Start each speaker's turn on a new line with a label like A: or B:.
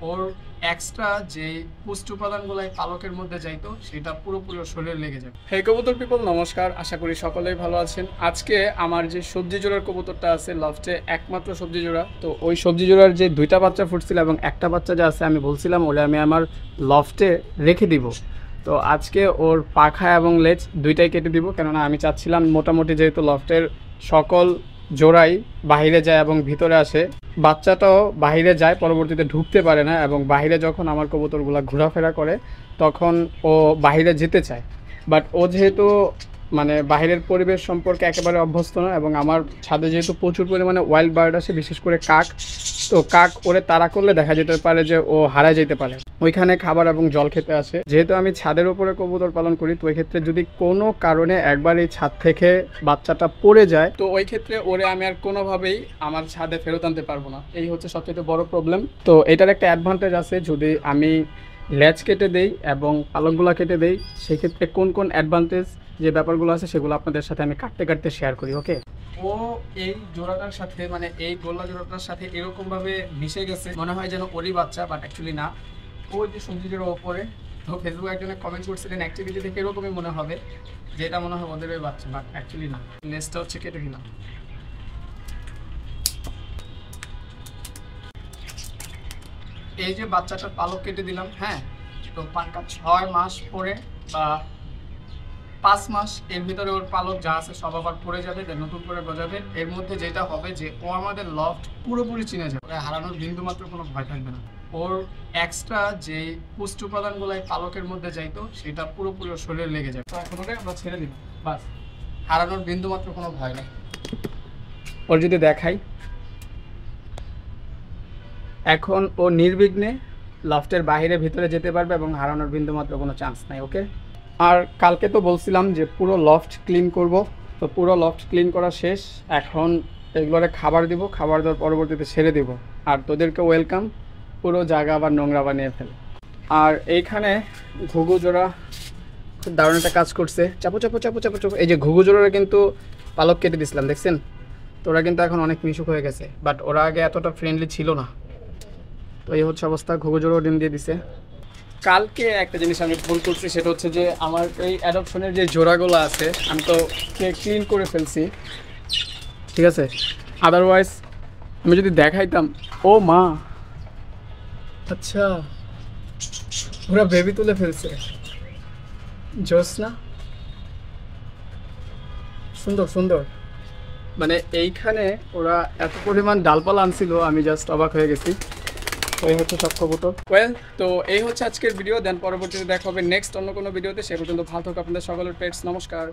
A: ওর extra যে পুষ্টি উপাদানগুলো পালকের মধ্যে যাইতো সেটা পুরোপুরি ওর শরীরে লেগে যাবে। হে কবুতর পিপল, নমস্কার, আশা করি সকলেই ভালো আছেন। আজকে আমার যে সবজি জোড়ার কবুতরটা আছে লাস্টে একমাত্র সবজি জোড়া, তো ওই সবজি জোড়ার যে দুইটা বাচ্চা ফুটছিল এবং একটা বাচ্চা যা আছে আমি বলছিলাম ওটা আমি আমার লফটে রেখে দিব। তো আজকে ওর পাখা এবং লেজ দুইটাই কেটে দিব, কেননা আমি চাচ্ছিলাম মোটামুটি যেহেতু লফটের সকল জোড়াই বাহিরে যায় এবং ভিতরে আসে, বাচ্চাটাও বাহিরে যায়, পরবর্তীতে ঢুকতে পারে না এবং বাহিরে যখন আমার কবুতরগুলো ঘোরাফেরা করে তখন ও বাহিরে যেতে চায়। বাট ও যেহেতু মানে বাহিরের পরিবেশ সম্পর্কে একেবারে অভ্যস্ত না এবং আমার ছাদে যেহেতু প্রচুর পরিমাণে ওয়াইল্ড বার্ড আসে, বিশেষ করে কাক, তো কাক ওরে তাড়া করলে দেখা যেতে পারে যে ও হারায় যেতে পারে। ওইখানে খাবার এবং জল খেতে আসে। যেহেতু আমি ছাদের উপরে কবুতর পালন করি, তো ওই ক্ষেত্রে যদি কোনো কারণে একবার এই ছাদ থেকে বাচ্চাটা পড়ে যায়, তো ওই ক্ষেত্রে ওরে আমি আর কোনোভাবেই আমার ছাদে ফেরত আনতে পারবো না। এই হচ্ছে সবচেয়ে বড় প্রবলেম। তো এটার একটা অ্যাডভান্টেজ আছে, যদি আমি লেজ কেটে দেই এবং পালকগুলো কেটে দেই, সেক্ষেত্রে কোন কোন অ্যাডভান্টেজ যে ব্যাপারগুলো আছে সেগুলো আপনাদের সাথে আমি কাটতে কাটতে শেয়ার করি। ওকে, ও এই জোড়াটার সাথে মানে এই গোল্লা জোড়াটার সাথে এরকম ভাবে মিশে গেছে, মনে হয় যেন ওরই বাচ্চা, বাট অ্যাকচুয়ালি না। ও যে সবজি জোড়া ওপরে, তো ফেসবুকে একজনে কমেন্ট করছিলেন অ্যাক্টিভিটি দেখে এরকমই মনে হবে যে এটা মনে হয় ওদের ওই বাচ্চা, বাট অ্যাকচুয়ালি না। নেক্সটটা হচ্ছে কেটে দিলাম। এই যে বাচ্চাটার পালক কেটে দিলাম, হ্যাঁ, তো পাক্কা 6 মাস পরে বা 5 মাস এর ভিতরে ওর পালক যা আছে সব আবার পড়ে যাবে, নতুন করে গজাবে। এর মধ্যে যেটা হবে যে ও আমাদের লফট পুরোপুরি চিনে যাবে, হারানোর বিন্দু মাত্র কোনো ভয় থাকবে না। ওর এক্সট্রা যে পুষ্টি উপাদানগুলো পালকের মধ্যে যাইতো সেটা পুরোপুরি ওর শরীরে লেগে যাবে। তো এখন ওটা আমরা ছেড়ে দিব, বাস, হারানোর বিন্দু মাত্র কোনো ভয় নেই। ওর যদি দেখাই, এখন ও নির্বিঘ্নে লফটের বাইরে ভিতরে যেতে পারবে এবং হারানোর বিন্দু মাত্র কোনো চান্স নাই। ওকে, আর কালকে তো বলছিলাম যে পুরো লফট ক্লিন করব, তো পুরো লফট ক্লিন করা শেষ। এখন এগুলোরে খাবার দিব, খাবার দেওয়ার পরবর্তীতে ছেড়ে দিব। আর তোদেরকে ওয়েলকাম, পুরো জায়গা আবার নোংরা বানিয়ে ফেলে। আর এইখানে ঘুঘু জোড়া খুব দারুণ একটা কাজ করছে, চাপো চাপো চাপো চাপো চাপো। এই যে ঘুঘু জোড়ারা কিন্তু পালক কেটে দিছিলাম, দেখছেন? তো ওরা কিন্তু এখন অনেক মিশুক হয়ে গেছে, বাট ওরা আগে এতটা ফ্রেন্ডলি ছিল না। তো এই হচ্ছে অবস্থা, ঘুঘু জোড়াও ডিম দিয়ে দিছে। কালকে একটা জিনিস আমি ভুল করছি, সেটা হচ্ছে যে আমার এই অ্যাডপশনের যে জোড়াগুলো আছে আমি তো ক্লিন করে ফেলছি, ঠিক আছে? আদারওয়াইজ আমি যদি দেখাইতাম, ও মা, আচ্ছা ওরা বেবি তুলে ফেলছে, জোস না? সুন্দর সুন্দর, মানে এইখানে ওরা এত পরিমাণ ডালপালা আনছিল, আমি জাস্ট অবাক হয়ে গেছি। এই হচ্ছে সব কবুতর। ওয়েল, তো এই হচ্ছে আজকের ভিডিও। দেন পরবর্তীতে দেখা হবে নেক্সট অন্য কোনো ভিডিওতে। সে পর্যন্ত ভালো থাকুন আপনাদের সকলের পেটস। নমস্কার।